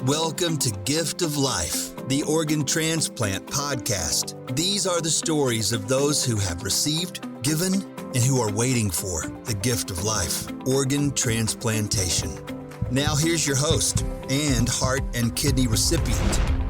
Welcome to Gift of Life, the Organ Transplant podcast. These are the stories of those who have received, given, and who are waiting for the gift of life, organ transplantation. Now here's your host and heart and kidney recipient,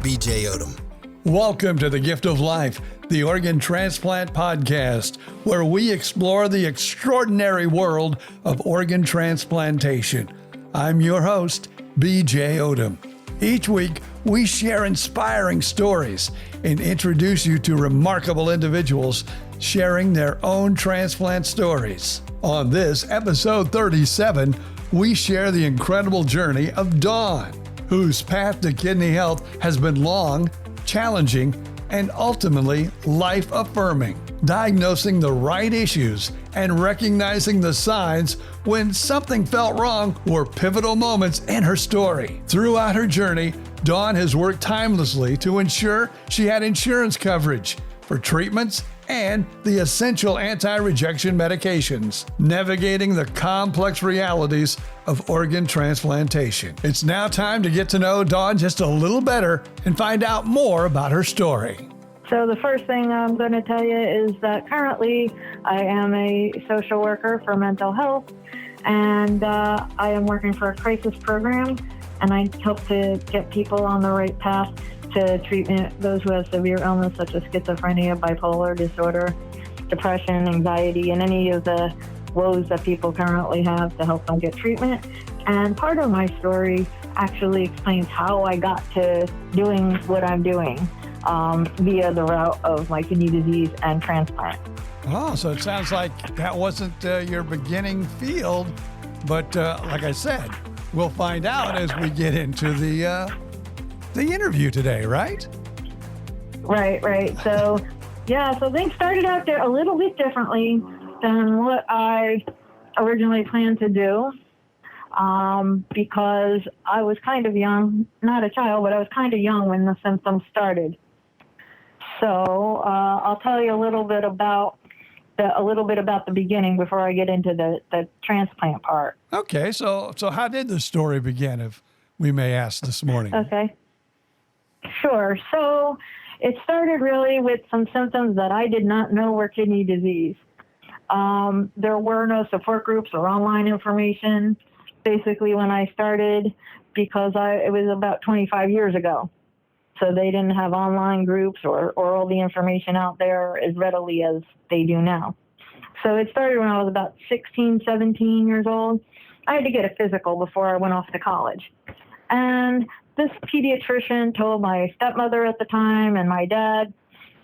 BJ Odom. Welcome to the Gift of Life, the Organ Transplant podcast, where we explore the extraordinary world of organ transplantation. I'm your host, BJ Odom. Each week, we share inspiring stories and introduce you to remarkable individuals sharing their own transplant stories. On this, episode 37, we share the incredible journey of Dawn, whose path to kidney health has been long, challenging, and ultimately life-affirming. Diagnosing the right issues and recognizing the signs when something felt wrong were pivotal moments in her story. Throughout her journey, Dawn has worked tirelessly to ensure she had insurance coverage for treatments and the essential anti-rejection medications, navigating the complex realities of organ transplantation. It's now time to get to know Dawn just a little better and find out more about her story. So the first thing I'm going to tell you is that currently I am a social worker for mental health, and I am working for a crisis program, and I help to get people on the right path to treatment, those who have severe illness such as schizophrenia, bipolar disorder, depression, anxiety, and any of the woes that people currently have to help them get treatment. And part of my story actually explains how I got to doing what I'm doing via the route of my kidney disease and transplant. Oh, so it sounds like that wasn't your beginning field, but like I said, we'll find out as we get into the interview today, right? Right. So, so things started out there a little bit differently than what I originally planned to do, because I was kind of young, not a child, but I was kind of young when the symptoms started. So I'll tell you a little bit about the beginning before I get into the transplant part. Okay, so how did the story begin, if we may ask this morning? Okay. Sure. So it started really with some symptoms that I did not know were kidney disease. There were no support groups or online information, basically, when I started, because it was about 25 years ago. So they didn't have online groups or all the information out there as readily as they do now. So it started when I was about 16, 17 years old. I had to get a physical before I went off to college. And this pediatrician told my stepmother at the time and my dad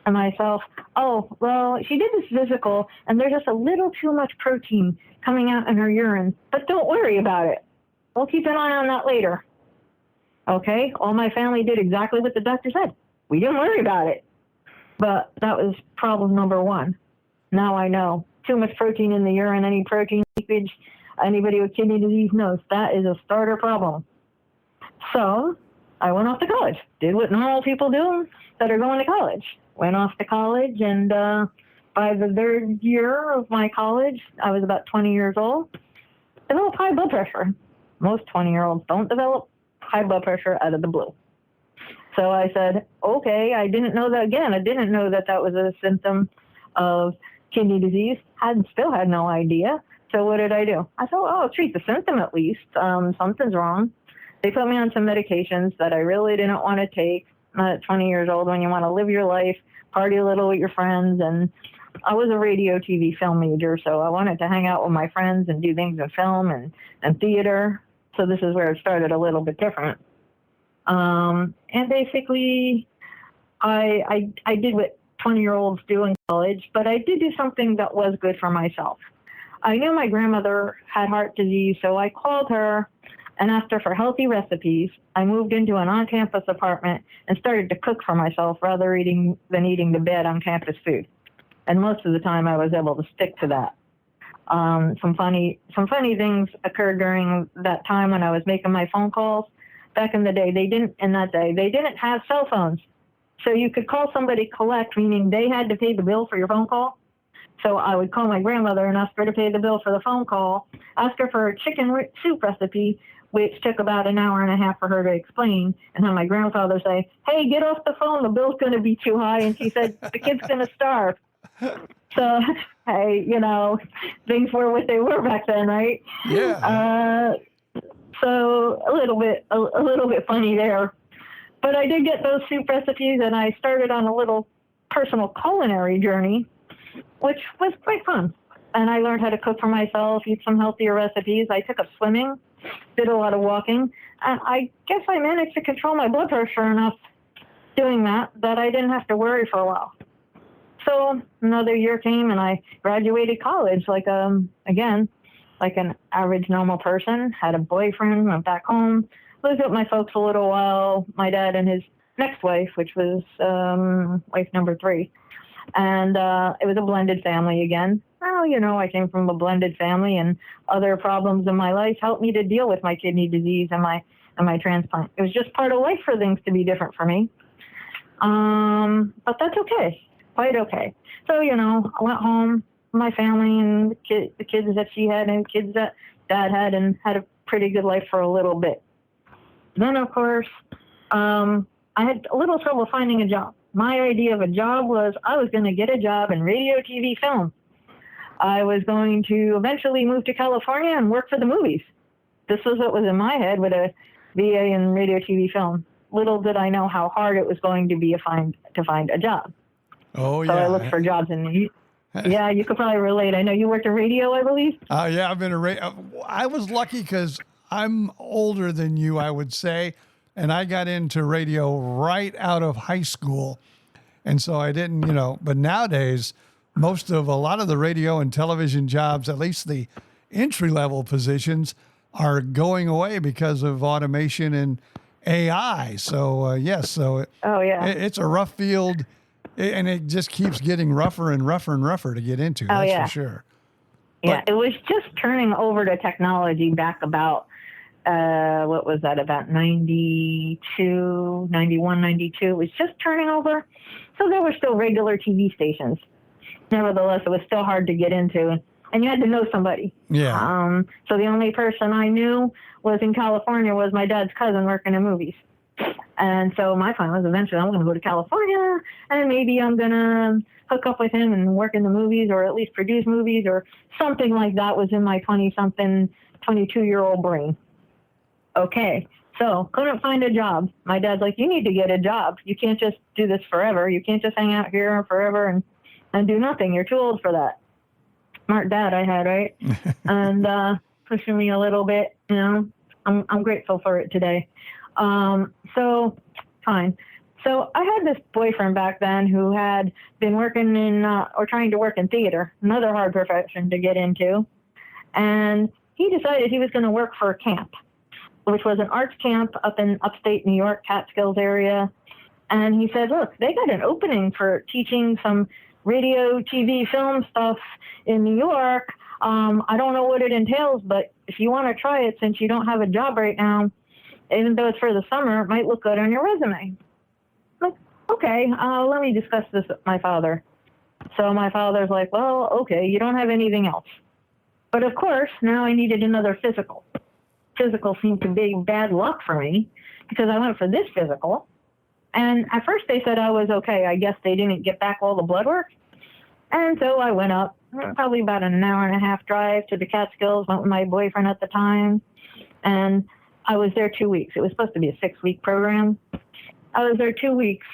and myself, oh, well, she did this physical and there's just a little too much protein coming out in her urine, but don't worry about it. We'll keep an eye on that later. Okay, all my family did exactly what the doctor said. We didn't worry about it. But that was problem number one. Now I know. Too much protein in the urine, any protein leakage, anybody with kidney disease knows that is a starter problem. So I went off to college, did what normal people do that are going to college. Went off to college, and by the third year of my college, I was about 20 years old, developed high blood pressure. Most 20-year-olds don't develop high blood pressure out of the blue. So I said, okay, I didn't know that that was a symptom of kidney disease. Still had no idea. So what did I do? I thought, I'll treat the symptom at least. Something's wrong. They put me on some medications that I really didn't want to take. Not at 20 years old, when you want to live your life, party a little with your friends. And I was a radio, TV, film major, so I wanted to hang out with my friends and do things in film and theater. So this is where it started a little bit different. And basically, I did what 20-year-olds do in college, but I did do something that was good for myself. I knew my grandmother had heart disease, so I called her and asked her for healthy recipes. I moved into an on-campus apartment and started to cook for myself rather than eating the bad on-campus food. And most of the time, I was able to stick to that. Some funny things occurred during that time when I was making my phone calls. Back in the day, they didn't have cell phones. So you could call somebody collect, meaning they had to pay the bill for your phone call. So I would call my grandmother and ask her to pay the bill for the phone call, ask her for a chicken soup recipe, which took about an hour and a half for her to explain, and had my grandfather say, "Hey, get off the phone, the bill's going to be too high." And she said, "The kid's going to starve." So, hey, things were what they were back then, right? Yeah. So a little bit funny there. But I did get those soup recipes, and I started on a little personal culinary journey, which was quite fun. And I learned how to cook for myself, eat some healthier recipes. I took up swimming, did a lot of walking, and I guess I managed to control my blood pressure enough doing that I didn't have to worry for a while. So another year came, and I graduated college, like an average normal person, had a boyfriend, went back home, lived with my folks a little while, my dad and his next wife, which was wife number 3. And it was a blended family again. Well, I came from a blended family, and other problems in my life helped me to deal with my kidney disease and my transplant. It was just part of life for things to be different for me. But that's okay, quite okay. So, I went home, my family and the kids that she had and kids that dad had, and had a pretty good life for a little bit. Then, of course, I had a little trouble finding a job. My idea of a job was I was going to get a job in radio, TV, film. I was going to eventually move to California and work for the movies. This was what was in my head with a VA in radio, TV, film. Little did I know how hard it was going to be to find a job. Oh, So yeah. I looked for jobs in yeah, you could probably relate. I know you worked in radio, I believe. Yeah, I've been I was lucky because I'm older than you, I would say, and I got into radio right out of high school, and so I didn't, But nowadays, a lot of the radio and television jobs, at least the entry level positions, are going away because of automation and AI. So yes, it's a rough field. And it just keeps getting rougher and rougher and rougher to get into. That's for sure. Yeah, it was just turning over to technology back about, what was that, about 92, 91, 92. It was just turning over. So there were still regular TV stations. Nevertheless, it was still hard to get into. And you had to know somebody. Yeah. So the only person I knew was in California was my dad's cousin working in movies. And so my plan was eventually I'm going to go to California, and maybe I'm going to hook up with him and work in the movies, or at least produce movies, or something like that was in my 20-something, 22-year-old brain. Okay, so couldn't find a job. My dad's like, you need to get a job. You can't just do this forever. You can't just hang out here forever and do nothing. You're too old for that. Smart dad I had, right? And pushing me a little bit, I'm grateful for it today. So fine. So I had this boyfriend back then who had been working in, or trying to work in theater, another hard profession to get into. And he decided he was going to work for a camp, which was an arts camp up in upstate New York, Catskills area. And he said, look, they got an opening for teaching some radio, TV, film stuff in New York. I don't know what it entails, but if you want to try it, since you don't have a job right now, even though it's for the summer, it might look good on your resume. Like, okay, let me discuss this with my father. So my father's like, well, okay, you don't have anything else. But of course, now I needed another physical. Physical seemed to be bad luck for me because I went for this physical. And at first they said I was okay. I guess they didn't get back all the blood work. And so I went up, probably about an hour and a half drive to the Catskills, went with my boyfriend at the time. And I was there 2 weeks. It was supposed to be a 6-week program. I was there 2 weeks.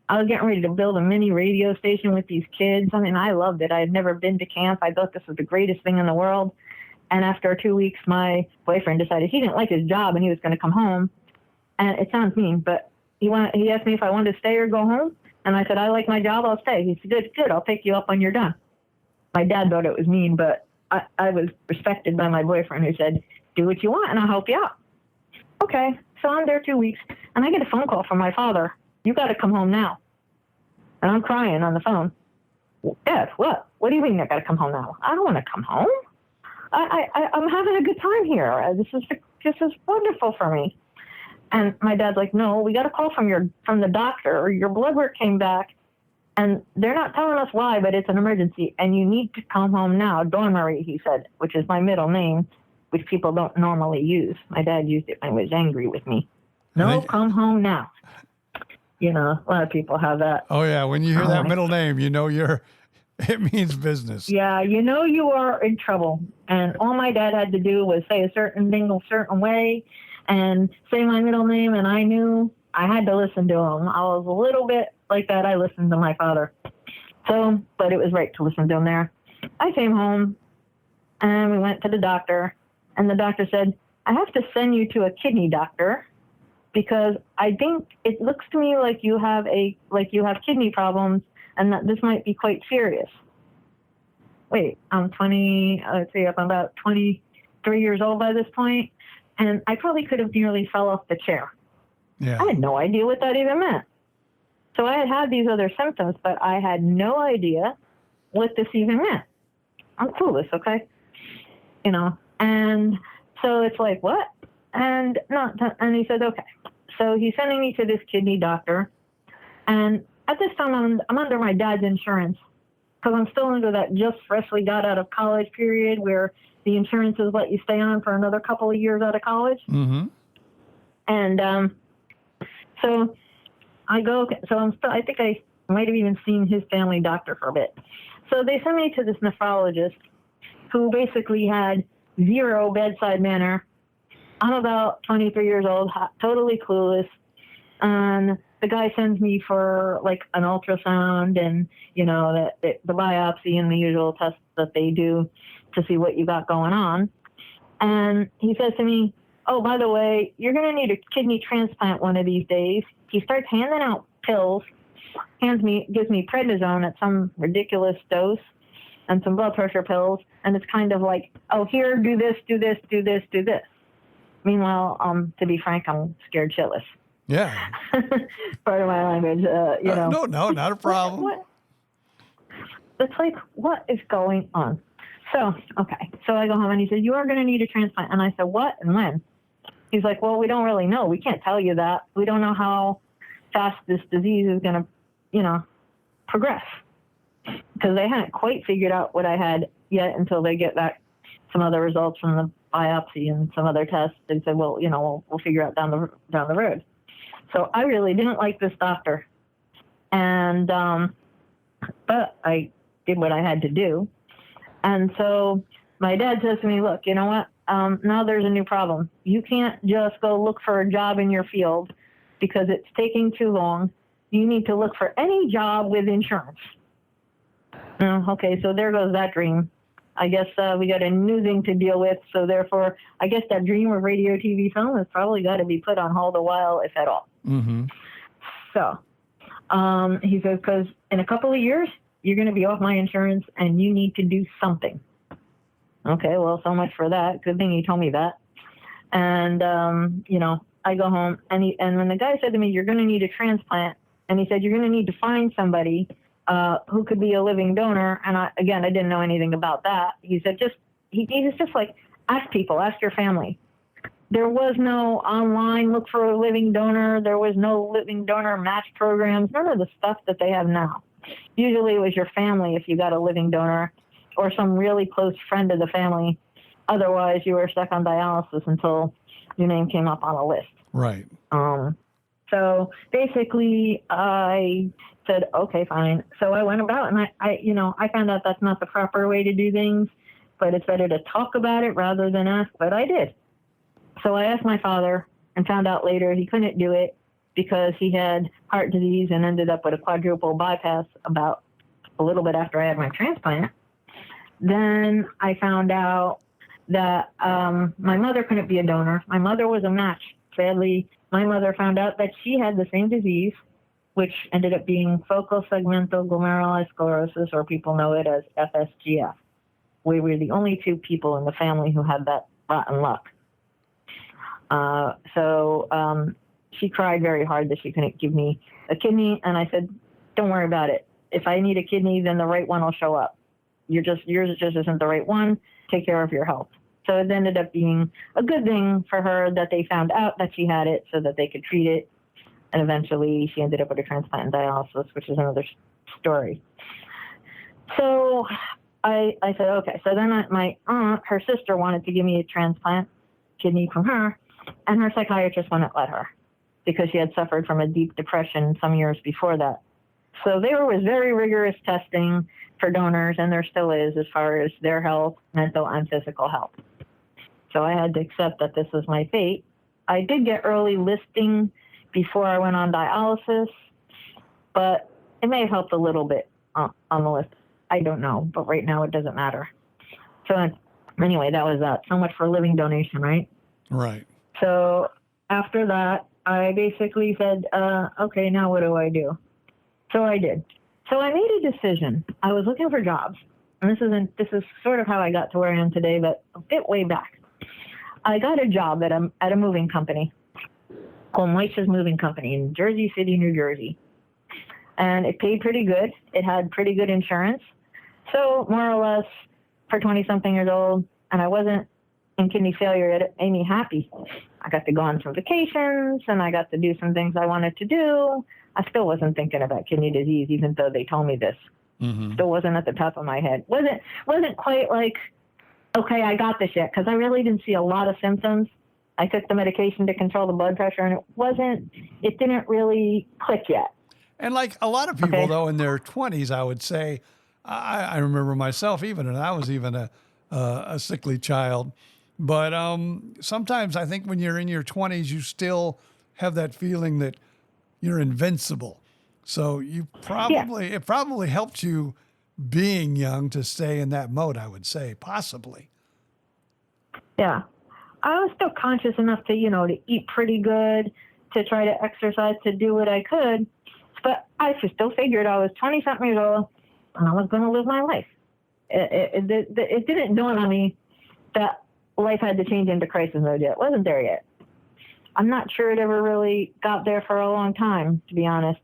I was getting ready to build a mini radio station with these kids. I mean, I loved it. I had never been to camp. I thought this was the greatest thing in the world. And after 2 weeks, my boyfriend decided he didn't like his job and he was going to come home. And it sounds mean, but he asked me if I wanted to stay or go home. And I said, I like my job. I'll stay. He said, good. I'll pick you up when you're done. My dad thought it was mean, but I was respected by my boyfriend, who said, do what you want and I'll help you out. Okay, so I'm there 2 weeks, and I get a phone call from my father. You got to come home now. And I'm crying on the phone. Dad, what? What do you mean I got to come home now? I don't want to come home. I'm having a good time here. This is wonderful for me. And my dad's like, no, we got a call from the doctor. Your blood work came back, and they're not telling us why, but it's an emergency, and you need to come home now. Dawn Marie, he said, which is my middle name. which people don't normally use. My dad used it when he was angry with me. No, come home now. You know, a lot of people have that. Oh, yeah. When you hear that middle name, you know it means business. Yeah, you know you are in trouble. And all my dad had to do was say a certain way and say my middle name, and I knew I had to listen to him. I was a little bit like that. I listened to my father. So, but it was right to listen to him there. I came home, and we went to the doctor, and the doctor said, I have to send you to a kidney doctor because I think it looks to me like you have kidney problems and that this might be quite serious. Wait, I'm about 23 years old by this point, and I probably could have nearly fell off the chair. Yeah. I had no idea what that even meant. So I had these other symptoms, but I had no idea what this even meant. I'm clueless, okay? You know, and so it's like, what? And he said, okay. So he's sending me to this kidney doctor. And at this time, I'm under my dad's insurance because I'm still under that just freshly got out of college period where the insurances let you stay on for another couple of years out of college. Mm-hmm. And so I go, I think I might have even seen his family doctor for a bit. So they sent me to this nephrologist who basically had zero bedside manner. I'm about 23 years old, totally clueless. And the guy sends me for like an ultrasound and, you know, the biopsy and the usual tests that they do to see what you got going on. And he says to me, oh, by the way, you're going to need a kidney transplant one of these days. He starts handing out pills, gives me prednisone at some ridiculous dose and some blood pressure pills. And it's kind of like, oh, here, do this, do this, do this, do this. Meanwhile, to be frank, I'm scared shitless. Yeah. Part of my language, you know. No, not a problem. What? It's like, what is going on? So, okay. So I go home and he said, you are going to need a transplant. And I said, what and when? He's like, well, we don't really know. We can't tell you that. We don't know how fast this disease is going to, you know, progress. Because they hadn't quite figured out what I had yet until they get back some other results from the biopsy and some other tests. They said, well, you know, we'll figure out down the road. So I really didn't like this doctor. And, but I did what I had to do. And so my dad says to me, look, you know what? Now there's a new problem. You can't just go look for a job in your field because it's taking too long. You need to look for any job with insurance. Okay, so there goes that dream. I guess we got a new thing to deal with. So therefore, I guess that dream of radio, TV, film has probably got to be put on hold a while, if at all. Mm-hmm. So he says, because in a couple of years, you're going to be off my insurance and you need to do something. Okay, well, so much for that. Good thing he told me that. And, you know, I go home and when the guy said to me, you're going to need a transplant, and he said, you're going to need to find somebody who could be a living donor. And I didn't know anything about that. He said, he was just like, ask people, ask your family. There was no online look for a living donor. There was no living donor match programs, none of the stuff that they have now. Usually it was your family if you got a living donor or some really close friend of the family. Otherwise, you were stuck on dialysis until your name came up on a list. Right. So basically, I said, okay, fine. So I went about and I found out that's not the proper way to do things, but it's better to talk about it rather than ask, but I did. So I asked my father and found out later he couldn't do it because he had heart disease and ended up with a quadruple bypass about a little bit after I had my transplant. Then I found out that my mother couldn't be a donor. My mother was a match. Sadly, my mother found out that she had the same disease, which ended up being focal segmental glomerulosclerosis, or people know it as FSGS. We were the only two people in the family who had that rotten luck. So she cried very hard that she couldn't give me a kidney, and I said, don't worry about it. If I need a kidney, then the right one will show up. Yours just isn't the right one. Take care of your health. So it ended up being a good thing for her that they found out that she had it so that they could treat it. And eventually she ended up with a transplant and dialysis, which is another story. So I said, okay. So then my aunt, her sister wanted to give me a transplant kidney from her, and her psychiatrist wouldn't let her because she had suffered from a deep depression some years before that. So there was very rigorous testing for donors, and there still is as far as their health, mental and physical health. So I had to accept that this was my fate. I did get early listing before I went on dialysis, but it may have helped a little bit on the list. I don't know, but right now it doesn't matter. So anyway, that was that. So much for living donation, right? Right. So after that, I basically said, okay, now what do I do? So I did. So I made a decision. I was looking for jobs. And this is sort of how I got to where I am today, but a bit way back. I got a job at a moving company called Mike's Moving Company in Jersey City, New Jersey. And it paid pretty good. It had pretty good insurance. So more or less for 20-something years old, and I wasn't in kidney failure, it made me happy. I got to go on some vacations, and I got to do some things I wanted to do. I still wasn't thinking about kidney disease, even though they told me this. Mm-hmm. Still wasn't at the top of my head. Wasn't quite like, okay, I got this yet, because I really didn't see a lot of symptoms. I took the medication to control the blood pressure, and it didn't really click yet. And like a lot of people, Okay. though, in their 20s, I would say, I remember myself even, and I was even a sickly child. But sometimes I think when you're in your 20s, you still have that feeling that you're invincible. So it probably helped you being young to stay in that mode, I would say, possibly. Yeah. I was still conscious enough to, to eat pretty good, to try to exercise, to do what I could. But I still figured I was 20-something years old and I was going to live my life. It didn't dawn on me that life had to change into crisis mode yet. It wasn't there yet. I'm not sure it ever really got there for a long time, to be honest.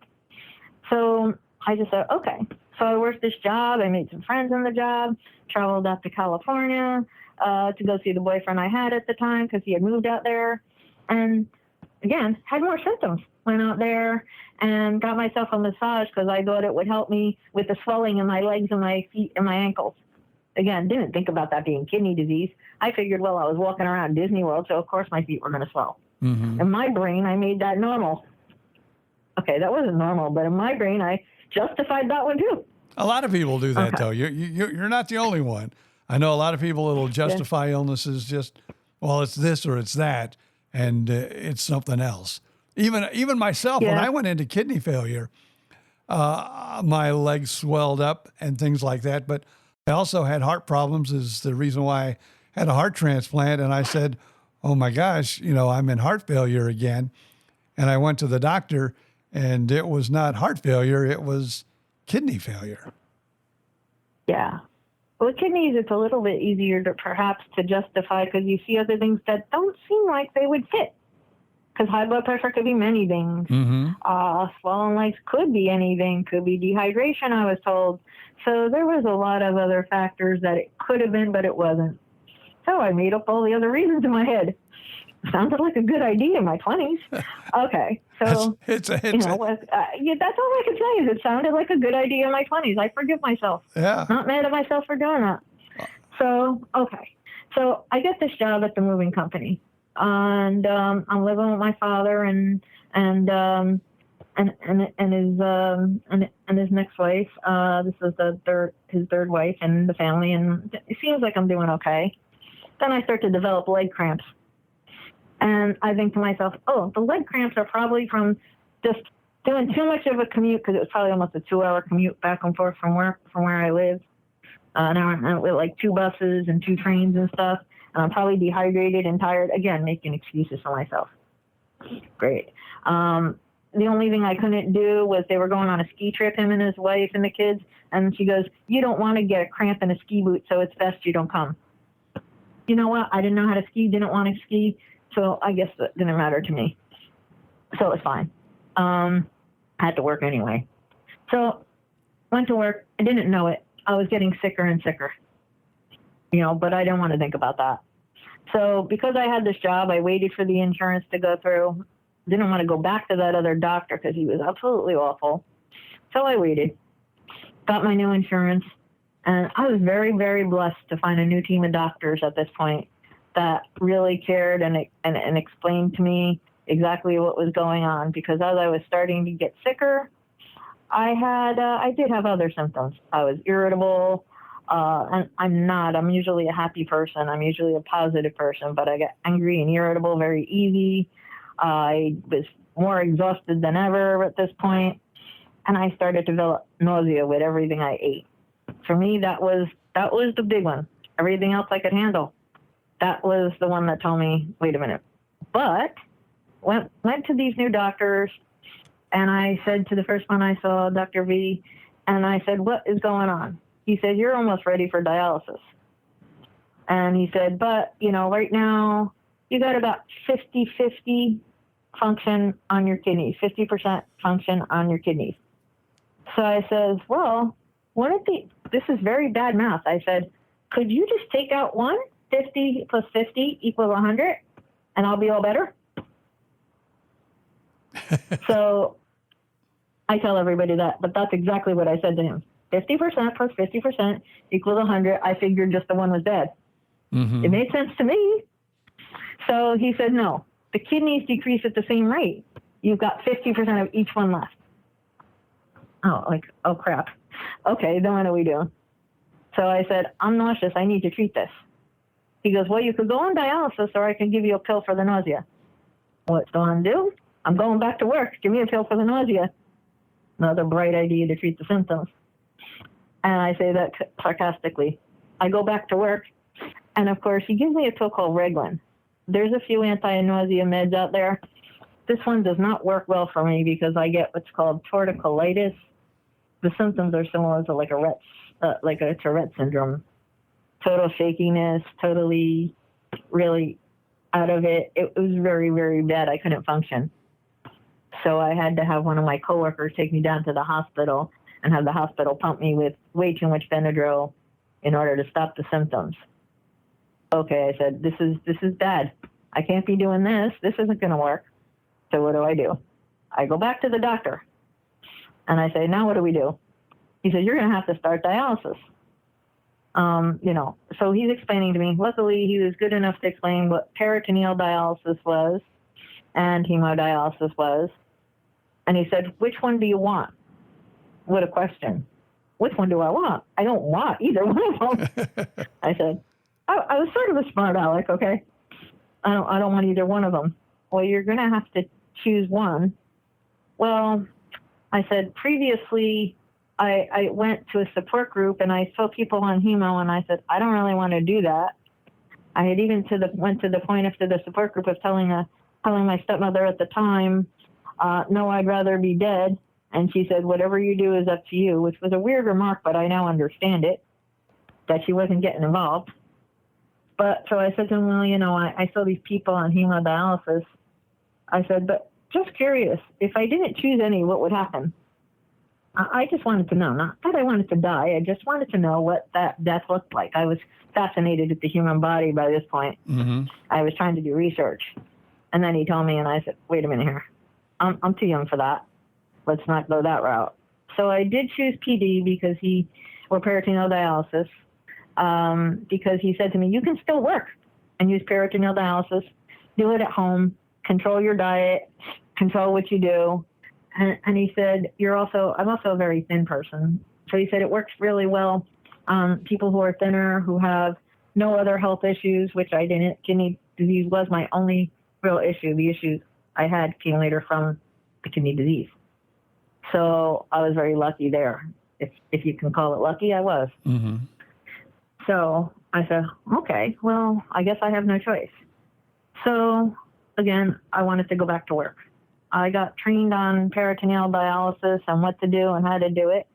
So I just said, okay. So I worked this job. I made some friends in the job, traveled out to California to go see the boyfriend I had at the time because he had moved out there. And again, had more symptoms. Went out there and got myself a massage because I thought it would help me with the swelling in my legs and my feet and my ankles. Again, didn't think about that being kidney disease. I figured, well, I was walking around Disney World, so of course my feet were going to swell. Mm-hmm. In my brain, I made that normal. Okay, that wasn't normal, but in my brain, I justified that one too. A lot of people do that, though. You're not the only one. I know a lot of people that'll justify illnesses just, well, it's this or it's that, and it's something else. Even myself, when I went into kidney failure, my legs swelled up and things like that. But I also had heart problems is the reason why I had a heart transplant. And I said, oh my gosh, I'm in heart failure again. And I went to the doctor and it was not heart failure. It was kidney failure. Yeah. Well, kidneys, it's a little bit easier to perhaps to justify because you see other things that don't seem like they would fit. Because high blood pressure could be many things. Mm-hmm. Swollen legs could be anything. Could be dehydration, I was told. So there was a lot of other factors that it could have been, but it wasn't. So I made up all the other reasons in my head. Sounded like a good idea in my 20s. Okay. So, that's all I can say is it sounded like a good idea in my 20s. I forgive myself. Yeah. Not mad at myself for doing that. So, okay. So I get this job at the moving company. And I'm living with my father and his next wife. This is his third wife and the family, and it seems like I'm doing okay. Then I start to develop leg cramps, and I think to myself, oh, the leg cramps are probably from just doing too much of a commute because it was probably almost a 2-hour commute back and forth from where I live. And I went with like 2 buses and 2 trains and stuff. And I'm probably dehydrated and tired. Again, making excuses for myself. Great. The only thing I couldn't do was they were going on a ski trip, him and his wife and the kids. And she goes, you don't want to get a cramp in a ski boot, so it's best you don't come. You know what? I didn't know how to ski, didn't want to ski. So I guess it didn't matter to me. So it was fine. I had to work anyway. So went to work. I didn't know it. I was getting sicker and sicker. But I didn't want to think about that. So because I had this job, I waited for the insurance to go through. Didn't want to go back to that other doctor because he was absolutely awful. So I waited, got my new insurance, And I was very, very blessed to find a new team of doctors at this point that really cared and explained to me exactly what was going on. Because as I was starting to get sicker, I did have other symptoms. I was irritable, and I'm usually a happy person. I'm usually a positive person, but I got angry and irritable very easy. I was more exhausted than ever at this point, and I started to develop nausea with everything I ate. For me, that was the big one. Everything else I could handle. That was the one that told me, wait a minute. But went to these new doctors, and I said to the first one I saw, Dr. V, and I said, what is going on? He said, you're almost ready for dialysis. And he said, but, right now you got about 50-50 function on your kidneys, 50% function on your kidneys. So I says, well, this is very bad math. I said, could you just take out 50 plus 50 equals 100, and I'll be all better? So I tell everybody that, but that's exactly what I said to him. 50% plus 50% equals 100. I figured just the one was dead. Mm-hmm. It made sense to me. So he said, no, the kidneys decrease at the same rate. You've got 50% of each one left. Oh, crap. Okay, then what do we do? So I said, I'm nauseous. I need to treat this. He goes, well, you could go on dialysis, or I can give you a pill for the nausea. What's Dawn do? I'm going back to work. Give me a pill for the nausea. Another bright idea to treat the symptoms. And I say that sarcastically. I go back to work, and of course, he gives me a pill called Reglan. There's a few anti-nausea meds out there. This one does not work well for me because I get what's called torticollitis. The symptoms are similar to like a Tourette syndrome. Total shakiness, totally, really out of it. It was very, very bad. I couldn't function. So I had to have one of my coworkers take me down to the hospital and have the hospital pump me with way too much Benadryl in order to stop the symptoms. Okay, I said, this is bad. I can't be doing this. This isn't going to work. So what do? I go back to the doctor, and I say, now what do we do? He said, you're going to have to start dialysis. So he's explaining to me. Luckily, he was good enough to explain what peritoneal dialysis was and hemodialysis was. And he said, which one do you want? What a question. Which one do I want? I don't want either one of them. I said, I was sort of a smart aleck, okay? I don't want either one of them. Well, you're going to have to choose one. Well, I said, previously, I went to a support group and I saw people on hemo, and I said, I don't really want to do that. I had even went to the point after the support group of telling my stepmother at the time, no, I'd rather be dead. And she said, whatever you do is up to you, which was a weird remark, but I now understand it, that she wasn't getting involved. But so I said to him, well, I saw these people on hemodialysis. I said, but just curious, if I didn't choose any, what would happen? I just wanted to know, not that I wanted to die. I just wanted to know what that death looked like. I was fascinated with the human body by this point. Mm-hmm. I was trying to do research. And then he told me, and I said, wait a minute here. I'm too young for that. Let's not go that route. So I did choose PD or peritoneal dialysis, because he said to me, you can still work and use peritoneal dialysis, do it at home, control your diet, control what you do. And he said, I'm also a very thin person. So he said it works really well on people who are thinner, who have no other health issues, which I didn't. Kidney disease was my only real issue. The issues I had came later from the kidney disease. So I was very lucky there. If you can call it lucky, I was. Mm-hmm. So I said, okay, well, I guess I have no choice. So again, I wanted to go back to work. I got trained on peritoneal dialysis and what to do and how to do it.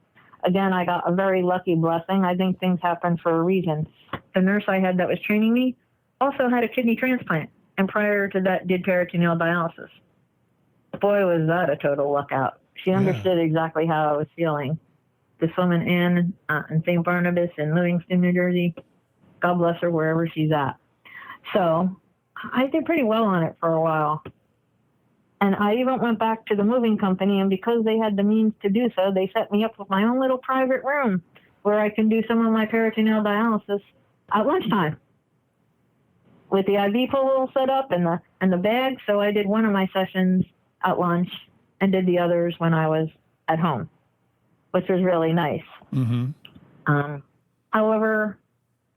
Again, I got a very lucky blessing. I think things happen for a reason. The nurse I had that was training me also had a kidney transplant, and prior to that did peritoneal dialysis. Boy, was that a total luck out. She understood exactly how I was feeling. This woman, Ann, in St. Barnabas in Livingston, New Jersey, God bless her wherever she's at. So I did pretty well on it for a while. And I even went back to the moving company, and because they had the means to do so, they set me up with my own little private room where I can do some of my peritoneal dialysis at lunchtime with the IV pole set up and the bag. So I did one of my sessions at lunch and did the others when I was at home, which was really nice. Mm-hmm. However,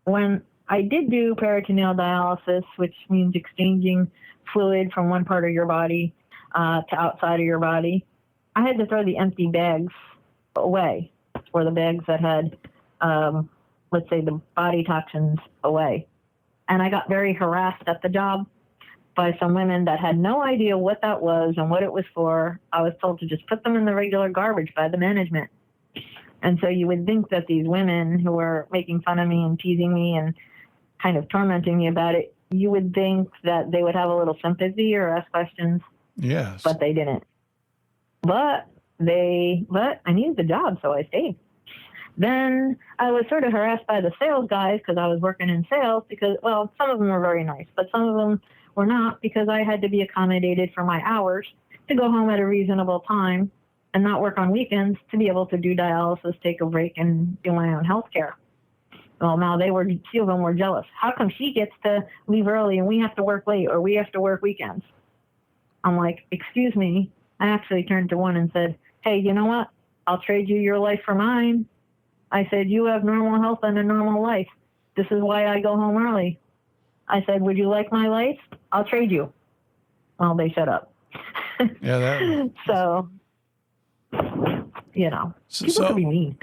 when I did do peritoneal dialysis, which means exchanging fluid from one part of your body to outside of your body, I had to throw the empty bags away, or the bags that had, let's say, the body toxins away. And I got very harassed at the job by some women that had no idea what that was and what it was for. I was told to just put them in the regular garbage by the management. And so you would think that these women who were making fun of me and teasing me and kind of tormenting me about it, you would think that they would have a little sympathy or ask questions. Yes. But they didn't. But I needed the job, so I stayed. Then I was sort of harassed by the sales guys because I was working in sales because, well, some of them were very nice, but some of them were not, because I had to be accommodated for my hours to go home at a reasonable time and not work on weekends to be able to do dialysis, take a break, and do my own health care. Well, now a few of them were jealous. How come she gets to leave early and we have to work late, or we have to work weekends? I'm like, excuse me. I actually turned to one and said, hey, you know what? I'll trade you your life for mine. I said, you have normal health and a normal life. This is why I go home early. I said, would you like my life? I'll trade you. Well, they shut up. Yeah. So, people can be mean.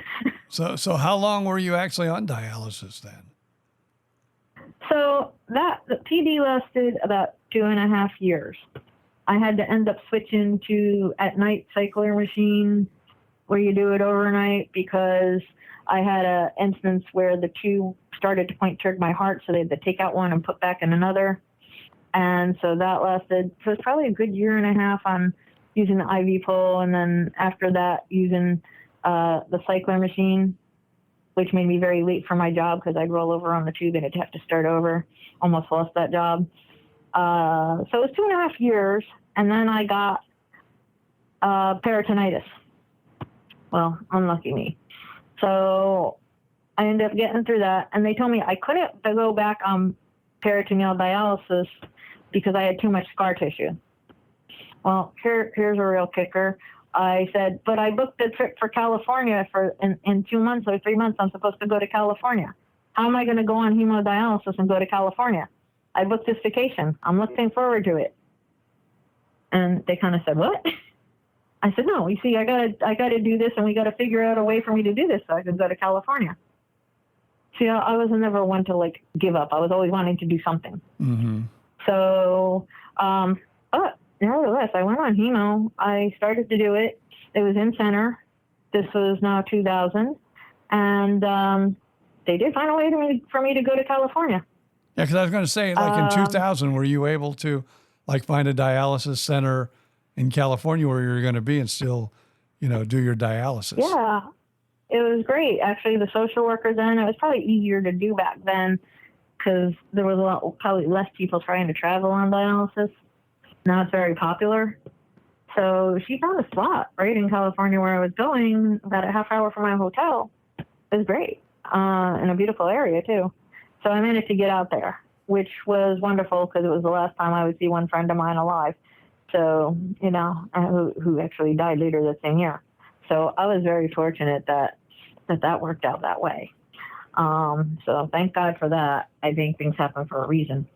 So how long were you actually on dialysis then? So the PD lasted about 2.5 years. I had to end up switching to at-night cycler machine where you do it overnight because I had an instance where the tube started to point toward my heart, so they had to take out one and put back in another. And so that lasted, so it's probably a good 1.5 years on using the IV pole, and then after that using the cycler machine, which made me very late for my job because I'd roll over on the tube and I'd have to start over. Almost lost that job. So it was 2.5 years, and then I got peritonitis. Well, unlucky me. So I ended up getting through that, and they told me I couldn't go back on peritoneal dialysis because I had too much scar tissue. Well, here's a real kicker. I said, but I booked a trip for California in 2 months or 3 months. I'm supposed to go to California. How am I going to go on hemodialysis and go to California? I booked this vacation. I'm looking forward to it. And they kind of said, what? I said, no, you see, I gotta do this, and we got to figure out a way for me to do this so I can go to California. See, I was never one to give up. I was always wanting to do something. Mm-hmm. So, but nevertheless, I went on hemo. I started to do it. It was in center. This was now 2000. And they did find a way for me to go to California. Yeah, because I was going to say, in 2000, were you able to find a dialysis center in California where you're going to be and still, do your dialysis? Yeah, it was great. Actually, the social worker then, it was probably easier to do back then because there was probably less people trying to travel on dialysis. Now it's very popular. So she found a spot right in California where I was going, about a half hour from my hotel. It was great, in a beautiful area too. So I managed to get out there, which was wonderful because it was the last time I would see one friend of mine alive. So, who actually died later that same year. So I was very fortunate that worked out that way. So thank God for that. I think things happen for a reason.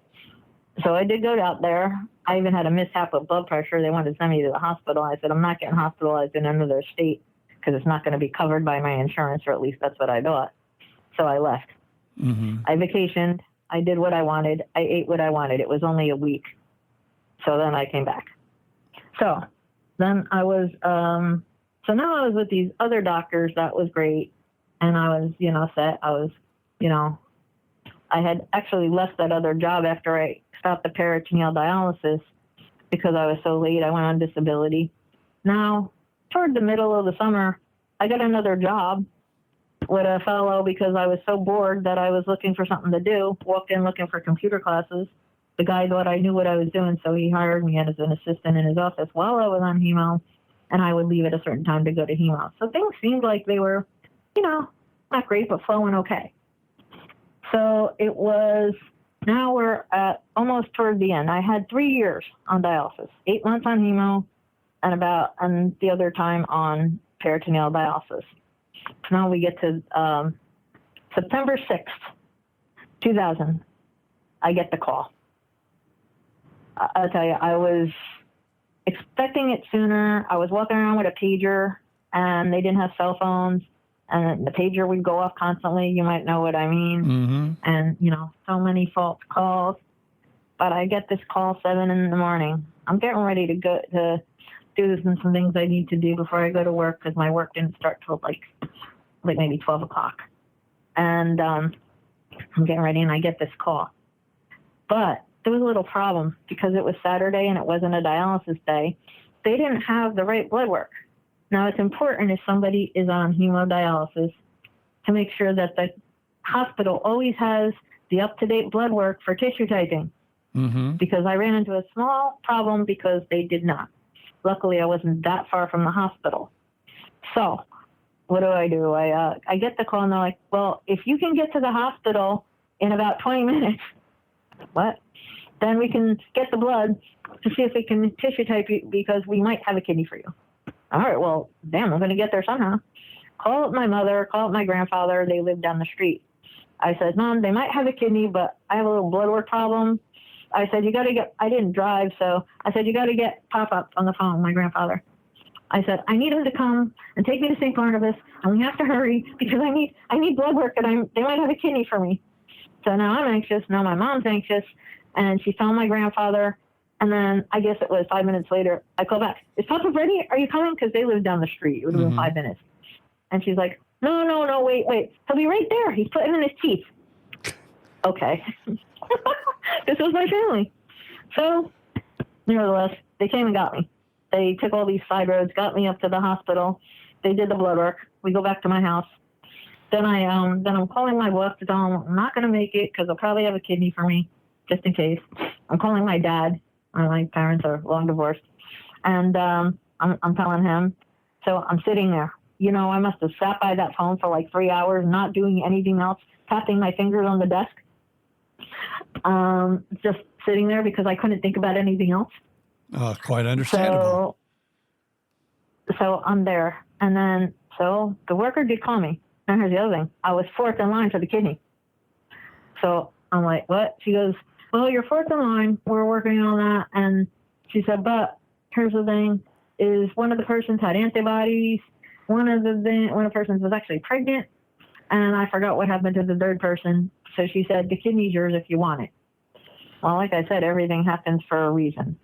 So I did go out there. I even had a mishap with blood pressure. They wanted to send me to the hospital. I said, I'm not getting hospitalized in another state because it's not going to be covered by my insurance, or at least that's what I thought. So I left. Mm-hmm. I vacationed. I did what I wanted. I ate what I wanted. It was only a week. So then I came back. So then I was, so now I was with these other doctors. That was great. And I was, set. I was, I had actually left that other job after I stopped the peritoneal dialysis because I was so late. I went on disability. Now, toward the middle of the summer, I got another job with a fellow because I was so bored that I was looking for something to do. Walked in looking for computer classes. The guy thought I knew what I was doing, so he hired me as an assistant in his office while I was on hemo, and I would leave at a certain time to go to hemo. So things seemed like they were, not great, but flowing okay. So now we're at almost toward the end. I had 3 years on dialysis, 8 months on hemo, and the other time on peritoneal dialysis. Now we get to September 6th, 2000. I get the call. I'll tell you, I was expecting it sooner. I was walking around with a pager, and they didn't have cell phones, and the pager would go off constantly. You might know what I mean. Mm-hmm. And, so many false calls. But I get this call 7 in the morning. I'm getting ready to go to do some things I need to do before I go to work, because my work didn't start till like maybe 12 o'clock. And I'm getting ready, and I get this call. But there was a little problem because it was Saturday and it wasn't a dialysis day. They didn't have the right blood work. Now, it's important if somebody is on hemodialysis to make sure that the hospital always has the up-to-date blood work for tissue typing. Mm-hmm. Because I ran into a small problem because they did not. Luckily, I wasn't that far from the hospital. So what do? I get the call, and they're like, well, if you can get to the hospital in about 20 minutes, what? Then we can get the blood to see if we can tissue type you, because we might have a kidney for you. All right, well, damn, I'm going to get there somehow. Call up my mother, call up my grandfather. They live down the street. I said, Mom, they might have a kidney, but I have a little blood work problem. I said, I didn't drive, so I said, you got to get Pop-Up on the phone, my grandfather. I said, I need him to come and take me to St. Barnabas, and we have to hurry because I need blood work, and they might have a kidney for me. So now I'm anxious. Now my mom's anxious, and she's telling my grandfather. And then I guess it was 5 minutes later, I call back. Is Pop-Up ready? Are you coming? Because they live down the street. It would have been 5 minutes. And she's like, no, wait. He'll be right there. He's putting in his teeth. Okay. This was my family. So, nevertheless, they came and got me. They took all these side roads, got me up to the hospital. They did the blood work. We go back to my house. Then I'm calling my boss to tell him I'm not going to make it because they'll probably have a kidney for me, just in case. I'm calling my dad. My parents are long divorced. And I'm telling him. So I'm sitting there. I must have sat by that phone for like 3 hours, not doing anything else, tapping my fingers on the desk. Just sitting there because I couldn't think about anything else. Oh, quite understandable. So I'm there. And then, so the worker did call me. And here's the other thing. I was fourth in line for the kidney. So I'm like, what? She goes, well, you're fourth in line. We're working on that. And she said, but here's the thing, is one of the persons had antibodies. One of the persons was actually pregnant. And I forgot what happened to the third person. So she said, the kidney's yours if you want it. Well, like I said, everything happens for a reason.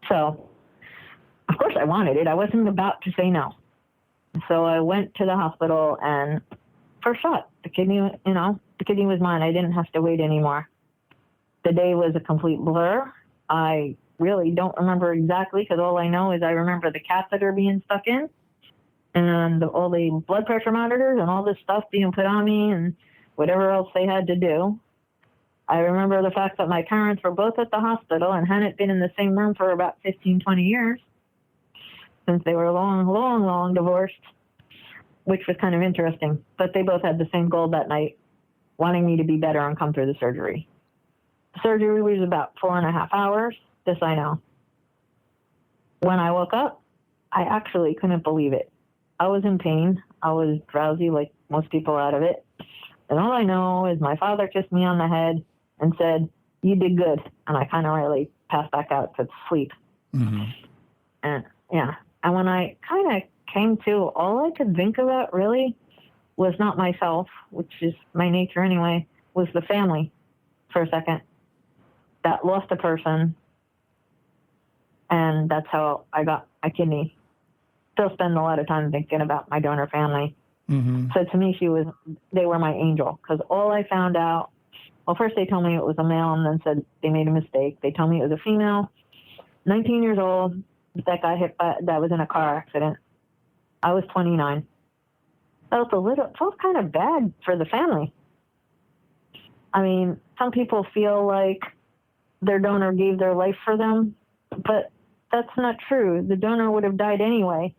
So, of course I wanted it. I wasn't about to say no. So I went to the hospital, and first shot, the kidney was mine. I didn't have to wait anymore. The day was a complete blur. I really don't remember exactly, because all I know is I remember the catheter being stuck in, and all the blood pressure monitors and all this stuff being put on me and whatever else they had to do. I remember the fact that my parents were both at the hospital and hadn't been in the same room for about 15, 20 years, since they were long divorced, which was kind of interesting. But they both had the same goal that night, wanting me to be better and come through the surgery. The surgery was about 4.5 hours. This I know. When I woke up, I actually couldn't believe it. I was in pain. I was drowsy, like most people out of it. And all I know is my father kissed me on the head and said, you did good. And I kind of really passed back out to sleep. Mm-hmm. And yeah. And when I kind of came to, all I could think about really was not myself, which is my nature anyway, was the family for a second that lost a person. And that's how I got a kidney. Still spend a lot of time thinking about my donor family. Mm-hmm. So to me, they were my angel, because all I found out, well, first they told me it was a male and then said they made a mistake. They told me it was a female, 19 years old, that got hit that was in a car accident. I was 29. Felt kind of bad for the family. I mean, some people feel like their donor gave their life for them, but that's not true. The donor would have died anyway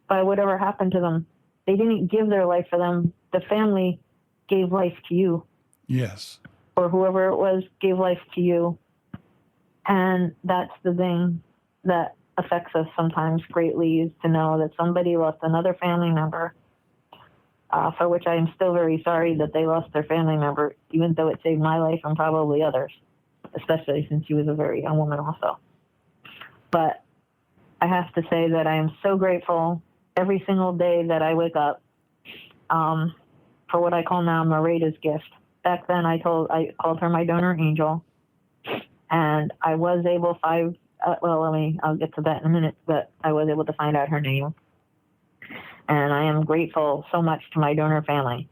by whatever happened to them. they didn't give their life for them. The family gave life to you. Yes. Or whoever it was gave life to you. And that's the thing that affects us sometimes greatly, is to know that somebody lost another family member, for which I am still very sorry that they lost their family member, even though it saved my life and probably others, especially since she was a very young woman also. But I have to say that I am so grateful every single day that I wake up for what I call now Marida's gift. Back then I called her my donor angel, and I was able I'll get to that in a minute, but I was able to find out her name. And I am grateful so much to my donor family.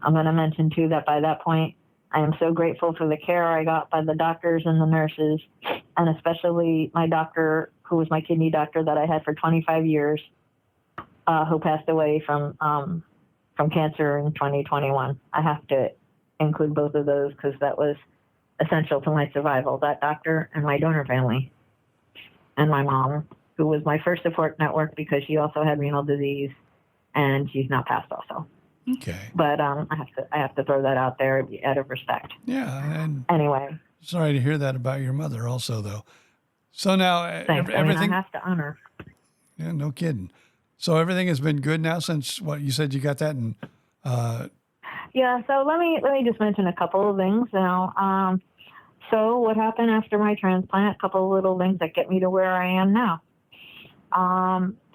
I'm going to mention too that by that point, I am so grateful for the care I got by the doctors and the nurses, and especially my doctor, who was my kidney doctor that I had for 25 years, who passed away from cancer in 2021. I have to include both of those because that was essential to my survival, that doctor and my donor family. And my mom, who was my first support network because she also had renal disease, and she's now passed also. Okay. But I have to throw that out there out of respect. Yeah. And anyway, sorry to hear that about your mother also, though. So now thanks. everything. I have to honor. Yeah, no kidding. So everything has been good now since what you said you got that in. Yeah. So let me just mention a couple of things now. So what happened after my transplant? A couple of little things that get me to where I am now.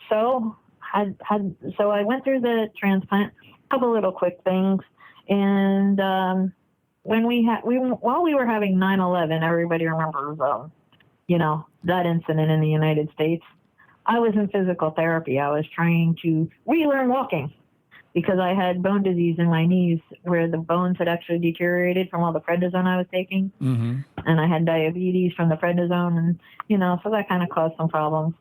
So I went through the transplant. A couple little quick things, and while we were having 9/11, everybody remembers that incident in the United States. I was in physical therapy. I was trying to relearn walking because I had bone disease in my knees where the bones had actually deteriorated from all the prednisone I was taking. Mm-hmm. And I had diabetes from the prednisone, and, so that kind of caused some problems.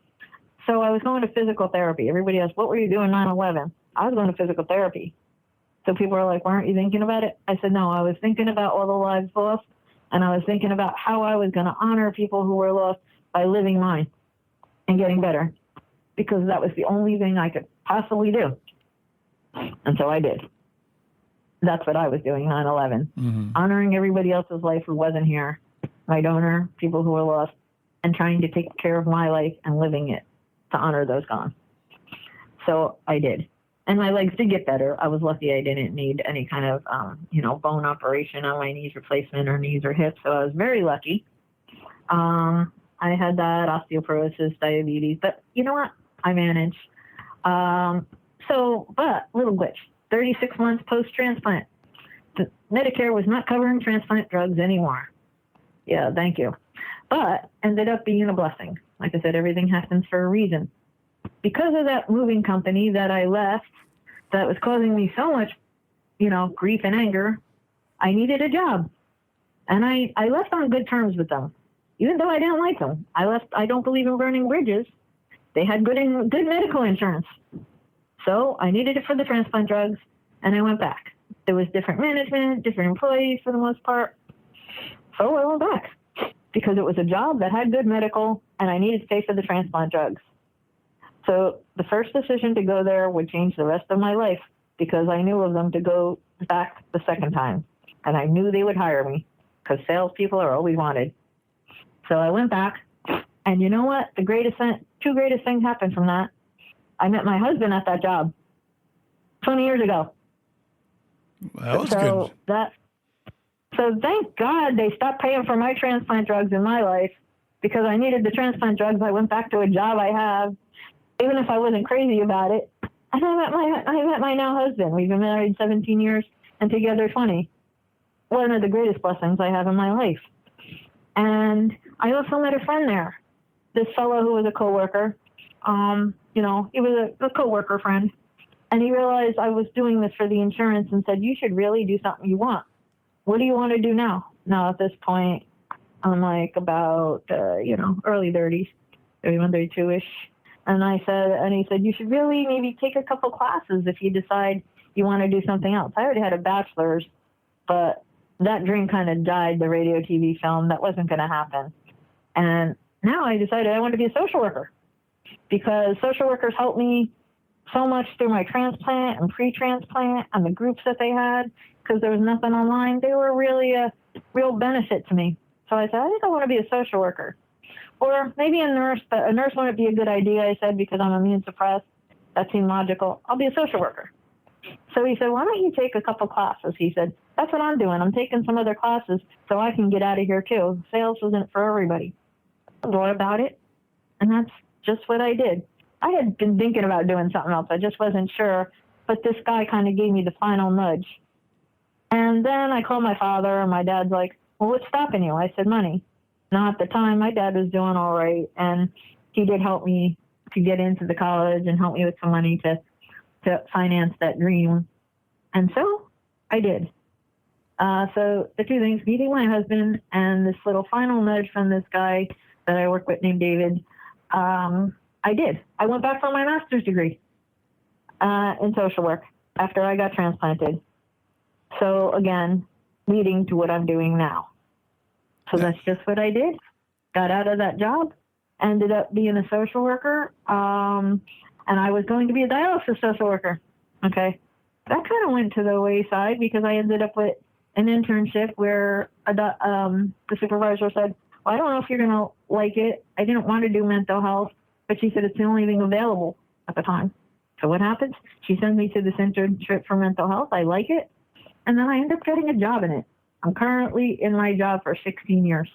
So I was going to physical therapy. Everybody asked, what were you doing 9/11? I was going to physical therapy. So people were like, weren't you thinking about it? I said, no, I was thinking about all the lives lost, and I was thinking about how I was going to honor people who were lost by living mine and getting better, because that was the only thing I could possibly do. And so I did. That's what I was doing 9/11, honoring everybody else's life who wasn't here, my donor, people who were lost, and trying to take care of my life and living it to honor those gone. So I did. And my legs did get better. I was lucky I didn't need any kind of, bone operation on my knees replacement or knees or hips. So I was very lucky. I had that, osteoporosis, diabetes, but you know what? I managed. But little glitch, 36 months post-transplant. The Medicare was not covering transplant drugs anymore. Yeah, thank you. But ended up being a blessing. Like I said, everything happens for a reason. Because of that moving company that I left, that was causing me so much, grief and anger, I needed a job. And I left on good terms with them, even though I didn't like them. I don't believe in burning bridges. They had good medical insurance. So I needed it for the transplant drugs, and I went back. There was different management, different employees for the most part. So I went back because it was a job that had good medical, and I needed to pay for the transplant drugs. So the first decision to go there would change the rest of my life because I knew of them to go back the second time. And I knew they would hire me because salespeople are always wanted. So I went back, and you know what? Two greatest things happened from that. I met my husband at that job 20 years ago. That was good. So thank God they stopped paying for my transplant drugs in my life because I needed the transplant drugs. I went back to a job I have, even if I wasn't crazy about it. And I met my now husband. We've been married 17 years and together 20. One of the greatest blessings I have in my life. And I also met a friend there. This fellow who was a coworker. He was a coworker friend. And he realized I was doing this for the insurance and said, you should really do something you want. What do you want to do now? Now, at this point, I'm like about, early 30s, 31, 32-ish. And he said, you should really maybe take a couple classes if you decide you want to do something else. I already had a bachelor's, but that dream kind of died, the radio, TV, film. That wasn't going to happen. And now I decided I want to be a social worker because social workers help me so much through my transplant and pre-transplant and the groups that they had, because there was nothing online. They were really a real benefit to me. So I said, I think I want to be a social worker. Or maybe a nurse, but a nurse wouldn't be a good idea, I said, because I'm immune suppressed. That seemed logical. I'll be a social worker. So he said, why don't you take a couple classes? He said, that's what I'm doing. I'm taking some other classes so I can get out of here too. Sales isn't for everybody. I thought about it, and that's just what I did. I had been thinking about doing something else. I just wasn't sure, but this guy kind of gave me the final nudge. And then I called my father, and my dad's like, well, what's stopping you? I said, money. Now, at the time, my dad was doing all right, and he did help me to get into the college and help me with some money to finance that dream. And so I did. So the two things, meeting my husband and this little final nudge from this guy that I work with named David, I did. I went back for my master's degree in social work after I got transplanted. So again, leading to what I'm doing now. So that's just what I did. Got out of that job, ended up being a social worker, and I was going to be a dialysis social worker. Okay. That kind of went to the wayside because I ended up with an internship where the supervisor said, well, I don't know if you're going to like it. I didn't want to do mental health, but she said it's the only thing available at the time. So what happens? She sends me to this internship for mental health. I like it. And then I end up getting a job in it. I'm currently in my job for 16 years.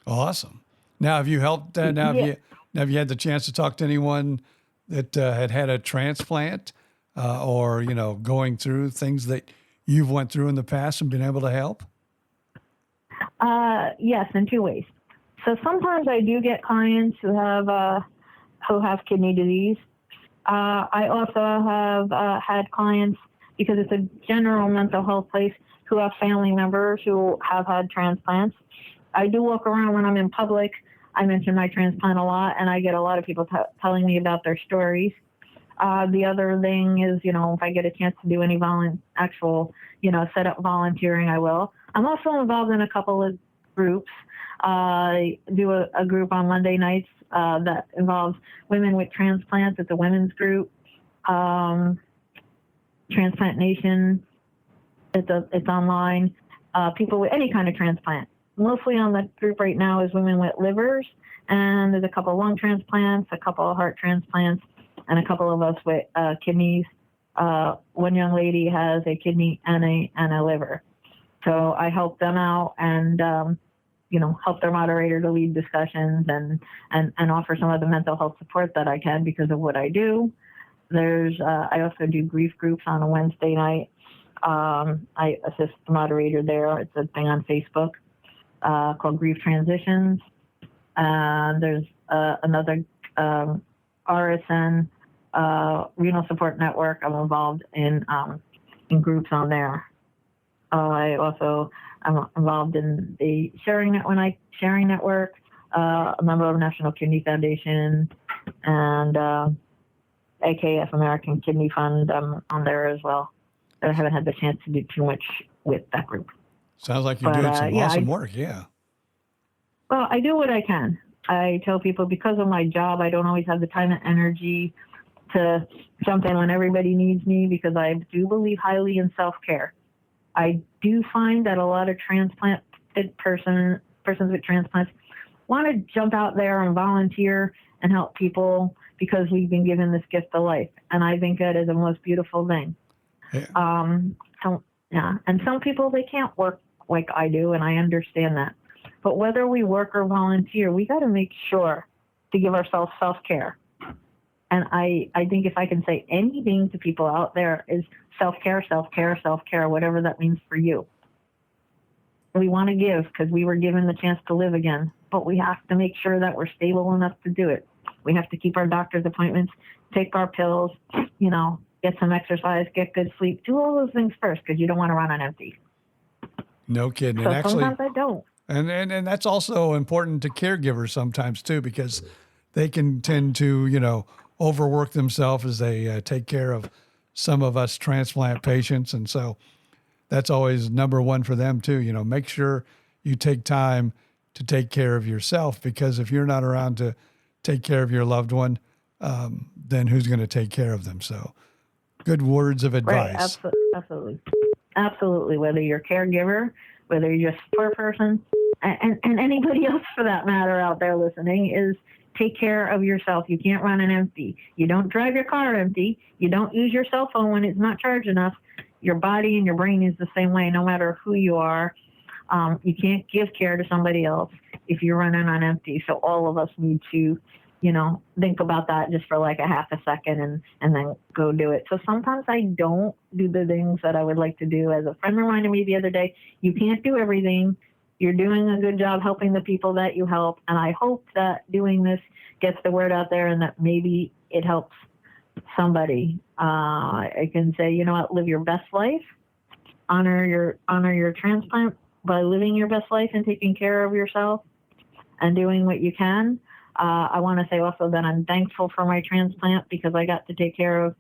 Awesome. Now, have you helped? Have you had the chance to talk to anyone that had a transplant, or going through things that you've went through in the past and been able to help? Yes, in two ways. So sometimes I do get clients who have kidney disease. I also have had clients, because it's a general mental health place, who have family members who have had transplants. I do walk around when I'm in public. I mention my transplant a lot, and I get a lot of people telling me about their stories. The other thing is, if I get a chance to do any set up volunteering, I will. I'm also involved in a couple of groups. I do a group on Monday nights that involves women with transplants. It's a women's group. Transplant Nation. It's online. People with any kind of transplant. Mostly on the group right now is women with livers, and there's a couple of lung transplants, a couple of heart transplants, and a couple of us with kidneys. One young lady has a kidney and a liver. So I help them out and, help their moderator to lead discussions and offer some of the mental health support that I can because of what I do. I also do grief groups on a Wednesday night. I assist the moderator there. It's a thing on Facebook called Grief Transitions. There's another RSN Renal Support Network. I'm involved in groups on there. I'm involved in the Sharing Network, a member of National Kidney Foundation, and AKF American Kidney Fund. I'm on there as well. But I haven't had the chance to do too much with that group. Sounds like you're doing some awesome work. Yeah. Well, I do what I can. I tell people because of my job, I don't always have the time and energy to jump in when everybody needs me because I do believe highly in self-care. I do find that a lot of transplanted persons with transplants want to jump out there and volunteer and help people because we've been given this gift of life. And I think that is the most beautiful thing. Yeah. And some people, they can't work like I do, and I understand that. But whether we work or volunteer, we got to make sure to give ourselves self-care. And I think if I can say anything to people out there is self-care, self-care, self-care, whatever that means for you. We want to give because we were given the chance to live again, but we have to make sure that we're stable enough to do it. We have to keep our doctor's appointments, take our pills, get some exercise, get good sleep, do all those things first because you don't want to run on empty. No kidding. So and actually, sometimes I don't. And that's also important to caregivers sometimes too, because they can tend to, overwork themselves as they take care of some of us transplant patients. And so that's always number one for them too. Make sure you take time to take care of yourself, because if you're not around to take care of your loved one, then who's going to take care of them? So good words of advice. Right. Absolutely. Absolutely. Whether you're a caregiver, whether you're just a support person, and anybody else for that matter out there listening, is take care of yourself. You can't run on empty. You don't drive your car empty. You don't use your cell phone when it's not charged enough. Your body and your brain is the same way, no matter who you are. You can't give care to somebody else if you're running on empty. So all of us need to, think about that just for like a half a second and then go do it. So sometimes I don't do the things that I would like to do. As a friend reminded me the other day, you can't do everything. You're doing a good job helping the people that you help. And I hope that doing this gets the word out there and that maybe it helps somebody. I can say, live your best life, honor your transplant by living your best life and taking care of yourself and doing what you can. I want to say also that I'm thankful for my transplant because I got to take care of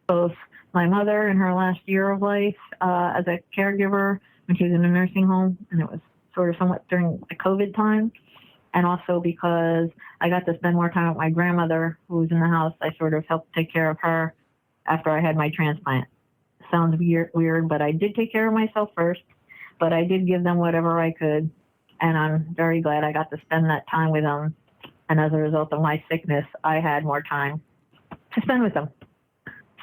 both my mother in her last year of life as a caregiver when she was in a nursing home, and it was sort of somewhat during the COVID time, and also because I got to spend more time with my grandmother who was in the house. I sort of helped take care of her after I had my transplant. Sounds weird, but I did take care of myself first, but I did give them whatever I could, and I'm very glad I got to spend that time with them. And as a result of my sickness, I had more time to spend with them.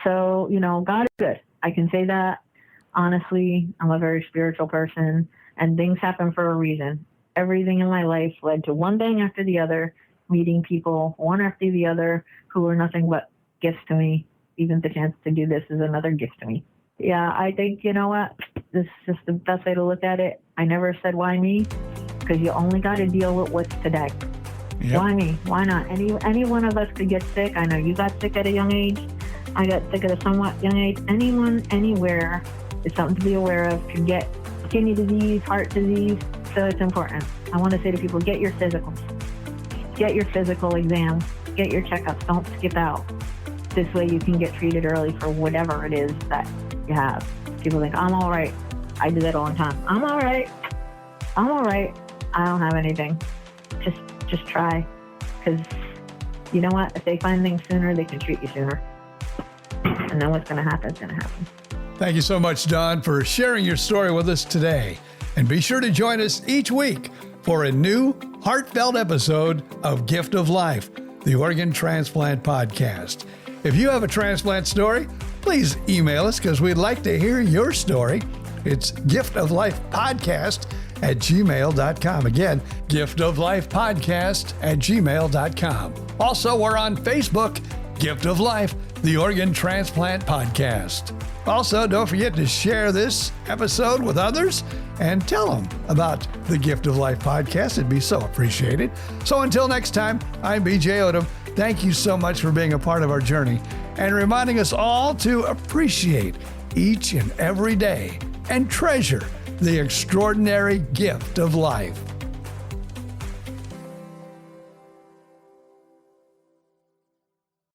So, God is good. I can say that honestly. I'm a very spiritual person, and things happen for a reason. Everything in my life led to one thing after the other, meeting people one after the other who were nothing but gifts to me. Even the chance to do this is another gift to me. Yeah, I think, this is just the best way to look at it. I never said why me, because you only got to deal with what's today. Yep. Why me? Why not? Any one of us could get sick. I know you got sick at a young age. I got sick at a somewhat young age. Anyone, anywhere is something to be aware of. Could get kidney disease, heart disease. So it's important. I want to say to people, get your physicals. Get your physical exams. Get your checkups. Don't skip out. This way you can get treated early for whatever it is that you have. People think, I'm all right. I do that all the time. I'm all right. I don't have anything. Just try, because you know what? If they find things sooner, they can treat you sooner. And then what's going to happen is going to happen. Thank you so much, Dawn, for sharing your story with us today. And be sure to join us each week for a new heartfelt episode of Gift of Life, the Organ Transplant Podcast. If you have a transplant story, please email us because we'd like to hear your story. It's giftoflifepodcast@gmail.com. Again, giftoflifepodcast@gmail.com. Also, we're on Facebook, Gift of Life, the Organ Transplant Podcast. Also, don't forget to share this episode with others and tell them about the Gift of Life podcast. It'd be so appreciated. So until next time, I'm BJ Odom. Thank you so much for being a part of our journey and reminding us all to appreciate each and every day and treasure the extraordinary gift of life.